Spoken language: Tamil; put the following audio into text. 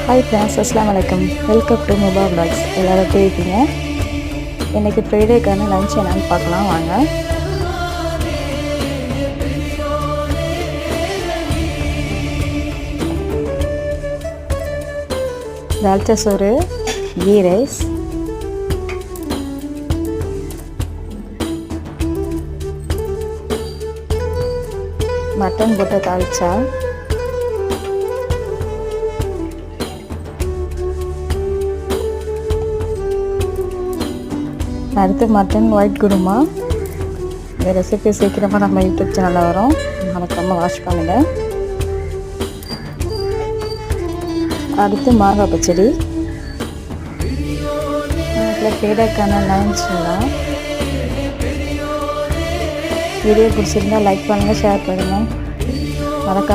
ஹாய் ஃப்ரெண்ட்ஸ், அஸ்ஸலாமு அலைக்கும். Welcome to Muba vlogs. எல்லோரும் எப்படி இருக்கீங்க? இன்றைக்கி ஃப்ரைடேக்கான லஞ்ச் என்னன்னு பார்க்கலாம் வாங்க. தால்ச்சா சோறு, கீ ரைஸ், மட்டன் போட்ட தால்ச்சா, அடுத்து மட்டன் ஒயிட் குருமா. இந்த ரெசிபி சீக்கிரமாக நம்ம யூடியூப் சேனலில் வரும், மறக்காமல் வாட்ச் பண்ணுங்கள். அடுத்து மாங்காய் பச்சடி. வீட்டில் ஃப்ரைடேக்கான லஞ்ச் தான். வீடியோ பிடிச்சிருந்தால் லைக் பண்ணுங்கள், ஷேர் பண்ணுங்கள்.